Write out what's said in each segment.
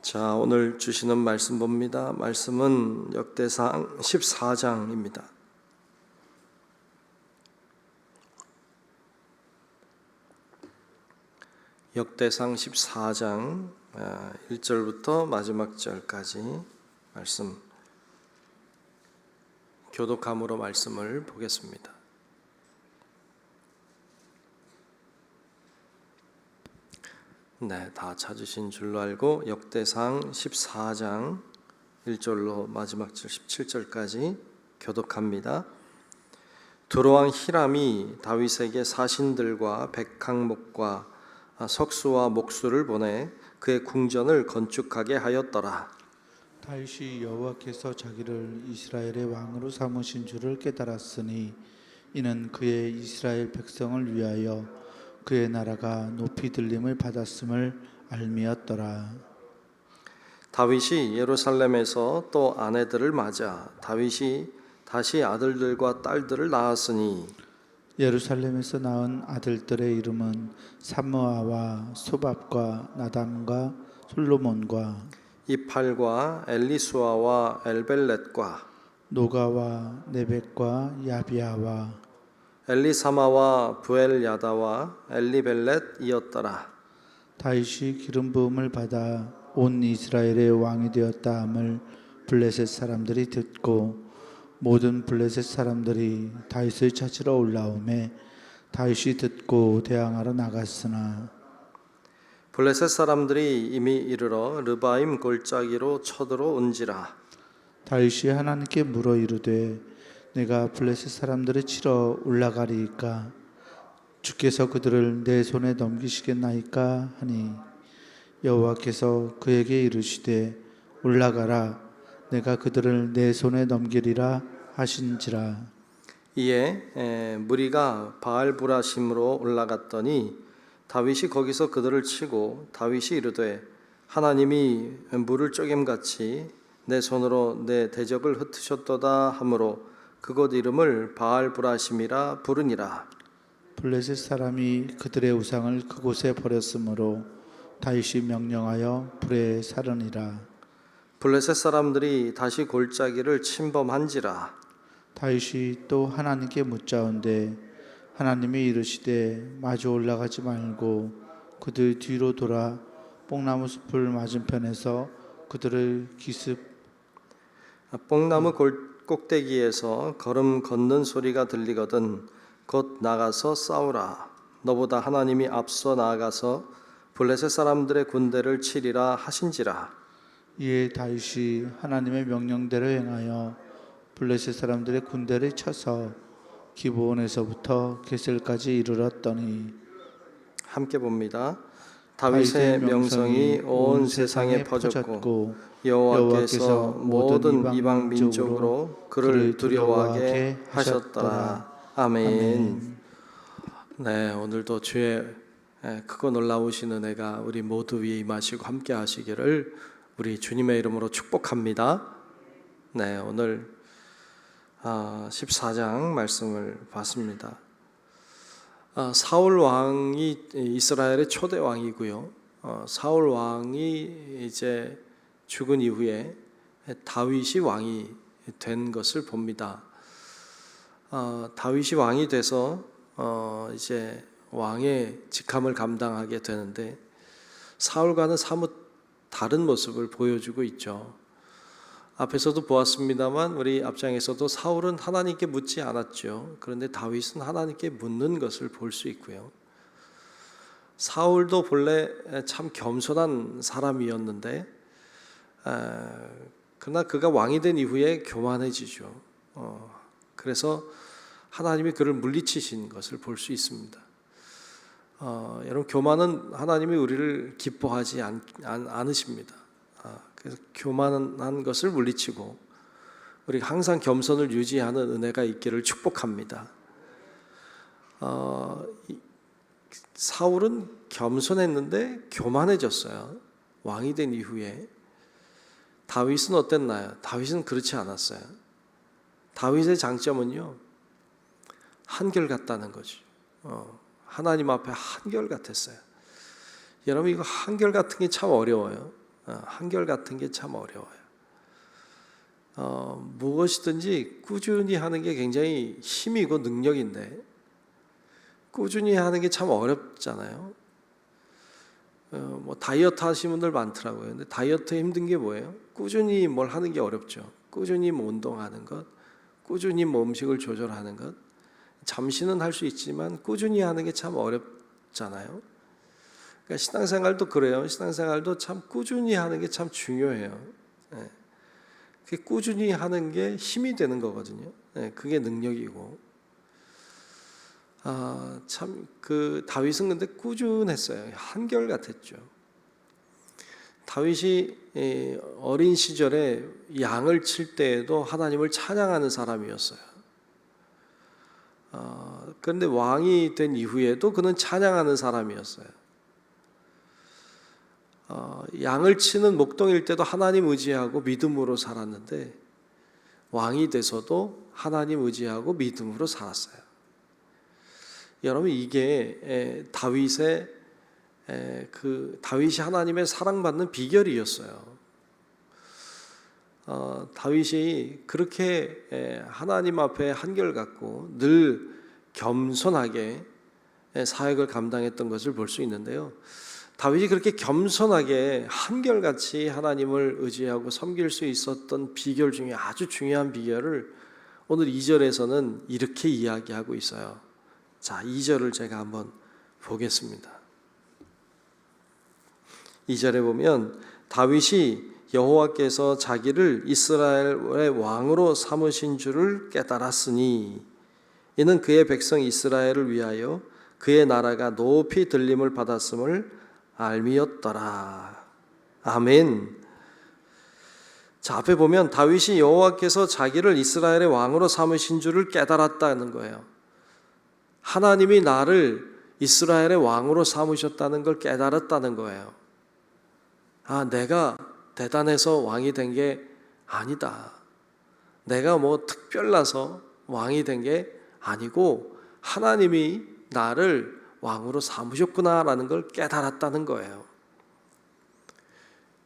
자, 오늘 주시는 말씀 봅니다. 말씀은 역대상 14장입니다. 역대상 14장 1절부터 마지막 절까지 말씀 교독함으로 말씀을 보겠습니다. 네, 다 찾으신 줄로 알고 역대상 14장 1절로 마지막 절 17절까지 교독합니다. 두로왕 히람이 다윗에게 사신들과 백항목과 석수와 목수를 보내 그의 궁전을 건축하게 하였더라. 다윗이 여호와께서 자기를 이스라엘의 왕으로 삼으신 줄을 깨달았으니 이는 그의 이스라엘 백성을 위하여 그의 나라가 높이 들림을 받았음을 알미였더라. 다윗이 예루살렘에서 또 아내들을 맞아 다윗이 다시 아들들과 딸들을 낳았으니 예루살렘에서 낳은 아들들의 이름은 삼므아와 소밥과 나담과 솔로몬과 이팔과 엘리수아와 엘벨렛과 노가와 네벡과 야비아와 엘리사마와 부엘야다와 엘리벨렛이었더라. 다윗이 기름 부음을 받아 온 이스라엘의 왕이 되었다 함을 블레셋 사람들이 듣고 모든 블레셋 사람들이 다윗을 찾으러 올라오매 다윗이 듣고 대항하러 나갔으나 블레셋 사람들이 이미 이르러 르바임 골짜기로 쳐들어온지라. 다윗이 하나님께 물어 이르되 내가 블레셋 사람들을 치러 올라가리이까 주께서 그들을 내 손에 넘기시겠나이까 하니 여호와께서 그에게 이르시되 올라가라 내가 그들을 내 손에 넘기리라 하신지라. 이에 무리가 바알브라심으로 올라갔더니 다윗이 거기서 그들을 치고 다윗이 이르되 하나님이 물을 쪼갰같이 내 손으로 내 대적을 흩으셨도다 하므로 그곳 이름을 바알브라심이라 부르니라. 블레셋 사람이 그들의 우상을 그곳에 버렸으므로 다윗이 명령하여 불에 사르니라. 블레셋 사람들이 다시 골짜기를 침범한지라. 다윗이 또 하나님께 묻자온데 하나님이 이르시되 마주 올라가지 말고 그들 뒤로 돌아 뽕나무 숲을 맞은편에서 그들을 기습 뽕나무 꼭대기에서 걸음 걷는 소리가 들리거든 곧 나가서 싸우라. 너보다 하나님이 앞서 나아가서 블레셋 사람들의 군대를 치리라 하신지라. 이에 다윗이 하나님의 명령대로 행하여 블레셋 사람들의 군대를 쳐서 기브온에서부터 게셀까지 이르렀더니 함께 봅니다. 다윗의 명성이 온 세상에 퍼졌고 여호와께서 모든 이방 민족으로 그를 두려워하게 하셨더라. 아멘. 네, 오늘도 주의 크고 놀라우신 은혜가 우리 모두 위에 임하시고 함께 하시기를 우리 주님의 이름으로 축복합니다. 네, 오늘 14장 말씀을 봤습니다. 사울 왕이 이스라엘의 초대 왕이고요. 사울 왕이 이제 죽은 이후에 다윗이 왕이 된 것을 봅니다. 다윗이 왕이 돼서 이제 왕의 직함을 감당하게 되는데 사울과는 사뭇 다른 모습을 보여주고 있죠. 앞에서도 보았습니다만 우리 앞장에서도 사울은 하나님께 묻지 않았죠. 그런데 다윗은 하나님께 묻는 것을 볼 수 있고요. 사울도 본래 참 겸손한 사람이었는데 그러나 그가 왕이 된 이후에 교만해지죠. 그래서 하나님이 그를 물리치신 것을 볼 수 있습니다. 여러분, 교만은 하나님이 우리를 기뻐하지 않으십니다. 그래서 교만한 것을 물리치고 우리 항상 겸손을 유지하는 은혜가 있기를 축복합니다. 사울은 겸손했는데 교만해졌어요. 왕이 된 이후에. 다윗은 어땠나요? 다윗은 그렇지 않았어요. 다윗의 장점은요, 한결같다는 거죠. 하나님 앞에 한결같았어요. 여러분, 이거 한결같은 게 참 어려워요. 한결같은 게 참 어려워요. 무엇이든지 꾸준히 하는 게 굉장히 힘이고 능력인데 꾸준히 하는 게 참 어렵잖아요. 뭐 다이어트 하시는 분들 많더라고요. 근데 다이어트 힘든 게 뭐예요? 꾸준히 뭘 하는 게 어렵죠. 꾸준히 뭐 운동하는 것, 꾸준히 뭐 음식을 조절하는 것. 잠시는 할 수 있지만 꾸준히 하는 게 참 어렵잖아요. 그러니까 신앙생활도 그래요. 신앙생활도 참 꾸준히 하는 게 참 중요해요. 그 꾸준히 하는 게 힘이 되는 거거든요. 그게 능력이고. 참 그 다윗은 근데 꾸준했어요. 한결같았죠. 다윗이 어린 시절에 양을 칠 때에도 하나님을 찬양하는 사람이었어요. 그런데 왕이 된 이후에도 그는 찬양하는 사람이었어요. 양을 치는 목동일 때도 하나님 의지하고 믿음으로 살았는데 왕이 돼서도 하나님 의지하고 믿음으로 살았어요. 여러분 이게 다윗이 하나님의 사랑받는 비결이었어요. 다윗이 그렇게 하나님 앞에 한결같고 늘 겸손하게 사역을 감당했던 것을 볼 수 있는데요. 다윗이 그렇게 겸손하게 한결같이 하나님을 의지하고 섬길 수 있었던 비결 중에 아주 중요한 비결을 오늘 2절에서는 이렇게 이야기하고 있어요. 자, 2절을 제가 한번 보겠습니다. 2절에 보면 다윗이 여호와께서 자기를 이스라엘의 왕으로 삼으신 줄을 깨달았으니 이는 그의 백성 이스라엘을 위하여 그의 나라가 높이 들림을 받았음을 알미였더라. 아멘. 자, 앞에 보면 다윗이 여호와께서 자기를 이스라엘의 왕으로 삼으신 줄을 깨달았다는 거예요. 하나님이 나를 이스라엘의 왕으로 삼으셨다는 걸 깨달았다는 거예요. 내가 대단해서 왕이 된 게 아니다. 내가 뭐 특별나서 왕이 된 게 아니고 하나님이 나를 왕으로 삼으셨구나라는 걸 깨달았다는 거예요.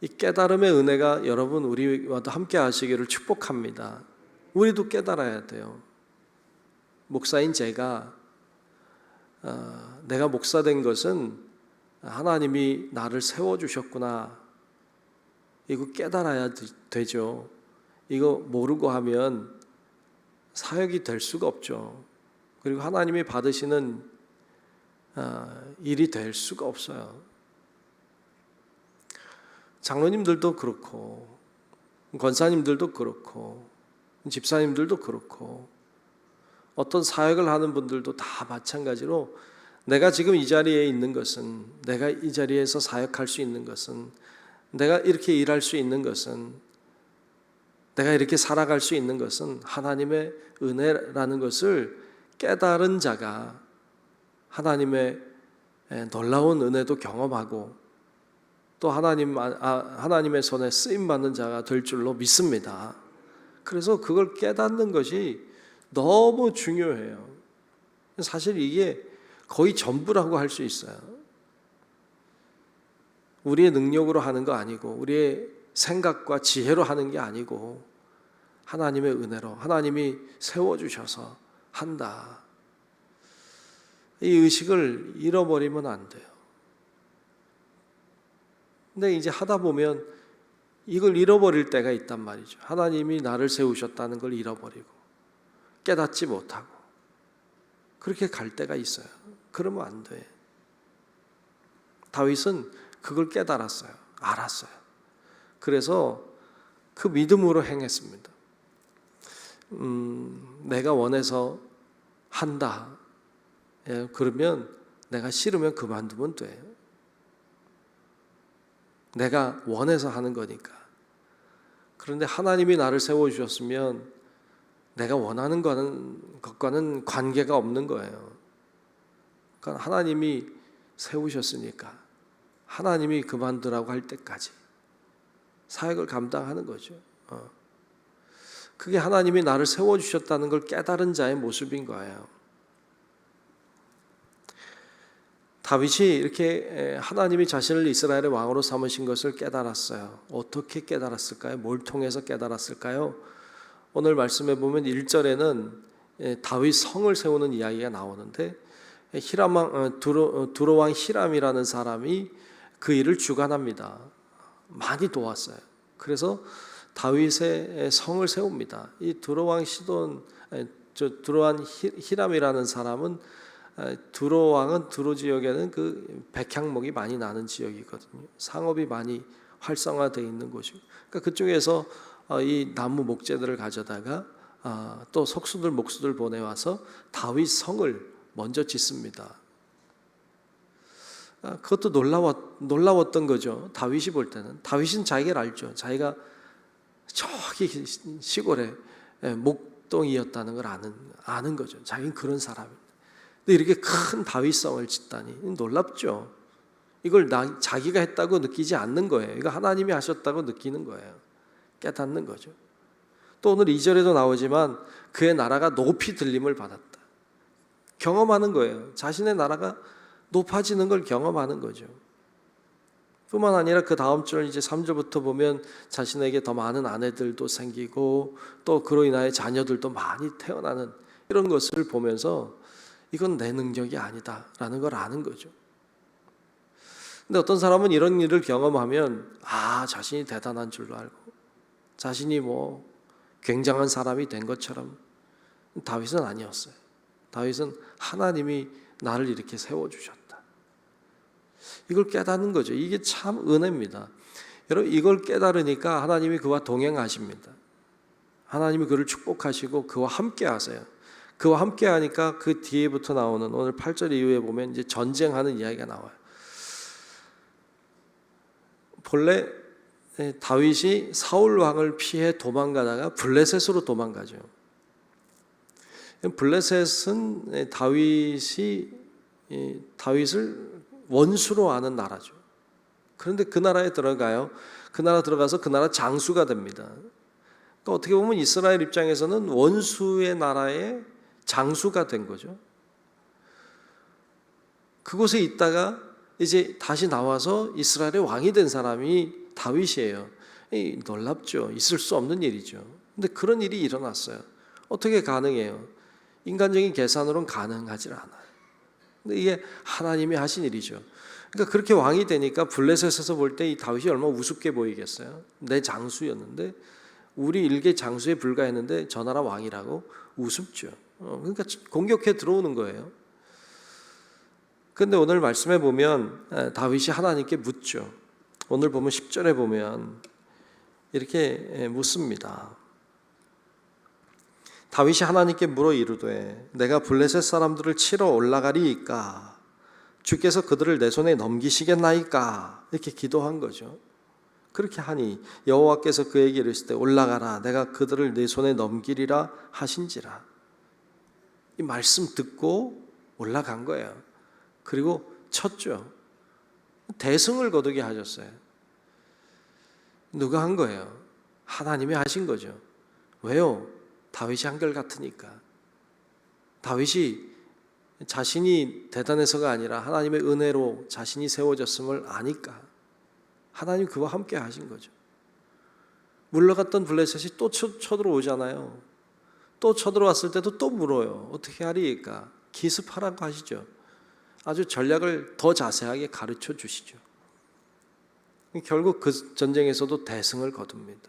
이 깨달음의 은혜가 여러분 우리와도 함께 하시기를 축복합니다. 우리도 깨달아야 돼요. 목사인 제가 내가 목사 된 것은 하나님이 나를 세워주셨구나. 이거 깨달아야 되죠. 이거 모르고 하면 사역이 될 수가 없죠. 그리고 하나님이 받으시는 일이 될 수가 없어요. 장로님들도 그렇고 권사님들도 그렇고 집사님들도 그렇고 어떤 사역을 하는 분들도 다 마찬가지로 내가 지금 이 자리에 있는 것은, 내가 이 자리에서 사역할 수 있는 것은, 내가 이렇게 일할 수 있는 것은, 내가 이렇게 살아갈 수 있는 것은 하나님의 은혜라는 것을 깨달은 자가 하나님의 놀라운 은혜도 경험하고 또 하나님의 손에 쓰임받는 자가 될 줄로 믿습니다. 그래서 그걸 깨닫는 것이 너무 중요해요. 사실 이게 거의 전부라고 할 수 있어요. 우리의 능력으로 하는 거 아니고 우리의 생각과 지혜로 하는 게 아니고 하나님의 은혜로 하나님이 세워주셔서 한다. 이 의식을 잃어버리면 안 돼요. 근데 이제 하다 보면 이걸 잃어버릴 때가 있단 말이죠. 하나님이 나를 세우셨다는 걸 잃어버리고 깨닫지 못하고 그렇게 갈 때가 있어요. 그러면 안 돼. 다윗은 그걸 깨달았어요. 알았어요. 그래서 그 믿음으로 행했습니다. 내가 원해서 한다. 그러면 내가 싫으면 그만두면 돼요. 내가 원해서 하는 거니까. 그런데 하나님이 나를 세워주셨으면 내가 원하는 것과는 관계가 없는 거예요. 그러니까 하나님이 세우셨으니까 하나님이 그만두라고 할 때까지 사역을 감당하는 거죠. 그게 하나님이 나를 세워주셨다는 걸 깨달은 자의 모습인 거예요. 다윗이 이렇게 하나님이 자신을 이스라엘의 왕으로 삼으신 것을 깨달았어요. 어떻게 깨달았을까요? 뭘 통해서 깨달았을까요? 오늘 말씀해 보면 1절에는 다윗 성을 세우는 이야기가 나오는데 두로왕 히람이라는 사람이 그 일을 주관합니다. 많이 도왔어요. 그래서 다윗의 성을 세웁니다. 이 두로왕 히람이라는 사람은 두로 왕은 두로 지역에는 그 백향목이 많이 나는 지역이거든요. 상업이 많이 활성화되어 있는 곳이고, 그러니까 그쪽에서 이 나무 목재들을 가져다가 또 석수들 목수들 보내와서 다윗 성을 먼저 짓습니다. 그것도 놀라웠던 거죠. 다윗이 볼 때는. 다윗은 자기가 알죠. 자기가 저기 시골에 목동이었다는 걸 아는 거죠. 자기는 그런 사람입니다. 근데 이렇게 큰 다윗성을 짓다니 놀랍죠. 이걸 자기가 했다고 느끼지 않는 거예요. 이거 하나님이 하셨다고 느끼는 거예요. 깨닫는 거죠. 또 오늘 2절에도 나오지만 그의 나라가 높이 들림을 받았다. 경험하는 거예요. 자신의 나라가 높아지는 걸 경험하는 거죠. 뿐만 아니라 그 다음 절 이제 3절부터 보면 자신에게 더 많은 아내들도 생기고 또 그로 인하여 자녀들도 많이 태어나는 이런 것을 보면서 이건 내 능력이 아니다라는 걸 아는 거죠. 근데 어떤 사람은 이런 일을 경험하면 자신이 대단한 줄로 알고 자신이 뭐 굉장한 사람이 된 것처럼, 다윗은 아니었어요. 다윗은 하나님이 나를 이렇게 세워주셨다. 이걸 깨닫는 거죠. 이게 참 은혜입니다. 여러분, 이걸 깨달으니까 하나님이 그와 동행하십니다. 하나님이 그를 축복하시고 그와 함께 하세요. 그와 함께 하니까 그 뒤에부터 나오는 오늘 8절 이후에 보면 이제 전쟁하는 이야기가 나와요. 본래 다윗이 사울 왕을 피해 도망가다가 블레셋으로 도망가죠. 블레셋은 다윗을 원수로 아는 나라죠. 그런데 그 나라에 들어가요. 그 나라 들어가서 그 나라 장수가 됩니다. 그러니까 어떻게 보면 이스라엘 입장에서는 원수의 나라의 장수가 된 거죠. 그곳에 있다가 이제 다시 나와서 이스라엘의 왕이 된 사람이 다윗이에요. 놀랍죠. 있을 수 없는 일이죠. 근데 그런 일이 일어났어요. 어떻게 가능해요? 인간적인 계산으로는 가능하지 않아요. 근데 이게 하나님이 하신 일이죠. 그러니까 그렇게 왕이 되니까 블레셋에서 볼 때 이 다윗이 얼마나 우습게 보이겠어요. 내 장수였는데, 우리 일개 장수에 불과했는데 저 나라 왕이라고 우습죠. 그러니까 공격해 들어오는 거예요. 그런데 오늘 말씀에 보면 다윗이 하나님께 묻죠. 오늘 보면 10절에 보면 이렇게 묻습니다. 다윗이 하나님께 물어 이르되 내가 블레셋 사람들을 치러 올라가리이까 주께서 그들을 내 손에 넘기시겠나이까, 이렇게 기도한 거죠. 그렇게 하니 여호와께서 그에게 이르시되 올라가라, 내가 그들을 내 손에 넘기리라 하신지라. 이 말씀 듣고 올라간 거예요. 그리고 쳤죠. 대승을 거두게 하셨어요. 누가 한 거예요? 하나님이 하신 거죠. 왜요? 다윗이 한결같으니까. 다윗이 자신이 대단해서가 아니라 하나님의 은혜로 자신이 세워졌음을 아니까 하나님 그와 함께 하신 거죠. 물러갔던 블레셋이 또 쳐들어오잖아요. 또 쳐들어왔을 때도 또 물어요. 어떻게 하리까? 기습하라고 하시죠. 아주 전략을 더 자세하게 가르쳐 주시죠. 결국 그 전쟁에서도 대승을 거둡니다.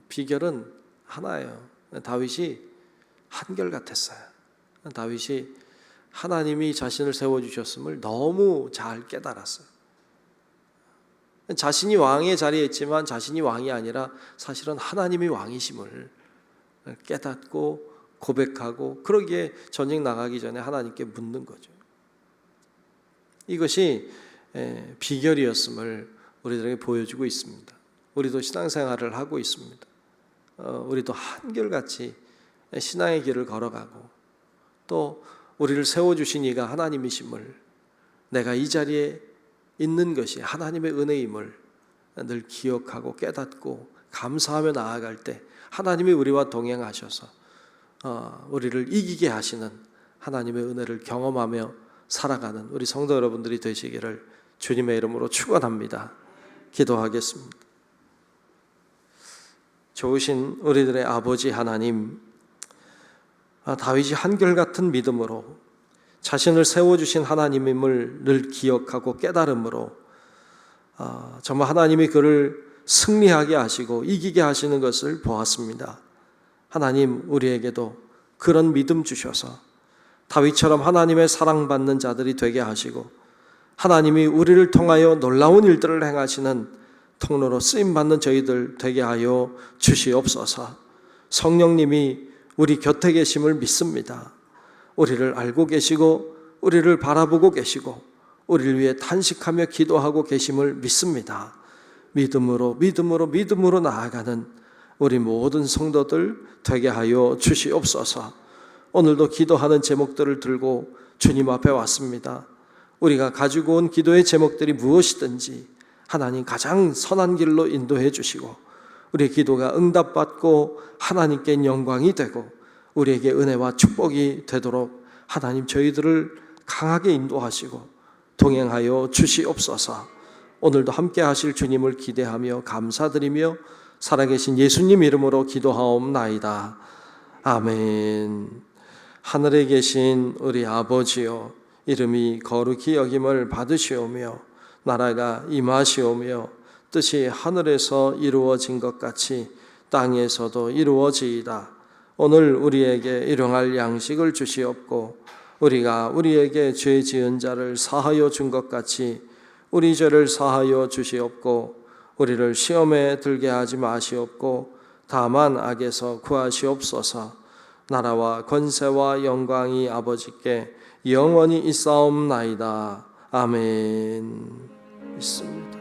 비결은 하나예요. 다윗이 한결같았어요. 다윗이 하나님이 자신을 세워주셨음을 너무 잘 깨달았어요. 자신이 왕의 자리에 있지만 자신이 왕이 아니라 사실은 하나님이 왕이심을 깨닫고 고백하고, 그러기에 전쟁 나가기 전에 하나님께 묻는 거죠. 이것이 비결이었음을 우리들에게 보여주고 있습니다. 우리도 신앙생활을 하고 있습니다. 우리도 한결같이 신앙의 길을 걸어가고 또 우리를 세워주신 이가 하나님이심을, 내가 이 자리에 있는 것이 하나님의 은혜임을 늘 기억하고 깨닫고 감사하며 나아갈 때 하나님이 우리와 동행하셔서 우리를 이기게 하시는 하나님의 은혜를 경험하며 살아가는 우리 성도 여러분들이 되시기를 주님의 이름으로 축원합니다. 기도하겠습니다. 좋으신 우리들의 아버지 하나님, 다윗이 한결같은 믿음으로 자신을 세워주신 하나님임을 늘 기억하고 깨달음으로 정말 하나님이 그를 승리하게 하시고 이기게 하시는 것을 보았습니다. 하나님, 우리에게도 그런 믿음 주셔서 다윗처럼 하나님의 사랑받는 자들이 되게 하시고 하나님이 우리를 통하여 놀라운 일들을 행하시는 통로로 쓰임받는 저희들 되게 하여 주시옵소서. 성령님이 우리 곁에 계심을 믿습니다. 우리를 알고 계시고 우리를 바라보고 계시고 우리를 위해 탄식하며 기도하고 계심을 믿습니다. 믿음으로 나아가는 우리 모든 성도들 되게 하여 주시옵소서. 오늘도 기도하는 제목들을 들고 주님 앞에 왔습니다. 우리가 가지고 온 기도의 제목들이 무엇이든지 하나님 가장 선한 길로 인도해 주시고 우리의 기도가 응답받고 하나님께 영광이 되고 우리에게 은혜와 축복이 되도록 하나님 저희들을 강하게 인도하시고 동행하여 주시옵소서. 오늘도 함께 하실 주님을 기대하며 감사드리며 살아계신 예수님 이름으로 기도하옵나이다. 아멘. 하늘에 계신 우리 아버지여, 이름이 거룩히 여김을 받으시오며 나라가 임하시오며 뜻이 하늘에서 이루어진 것 같이 땅에서도 이루어지이다. 오늘 우리에게 일용할 양식을 주시옵고 우리가 우리에게 죄 지은 자를 사하여 준 것 같이 우리 죄를 사하여 주시옵고 우리를 시험에 들게 하지 마시옵고 다만 악에서 구하시옵소서. 나라와 권세와 영광이 아버지께 영원히 있사옵나이다. 아멘. 있습니다.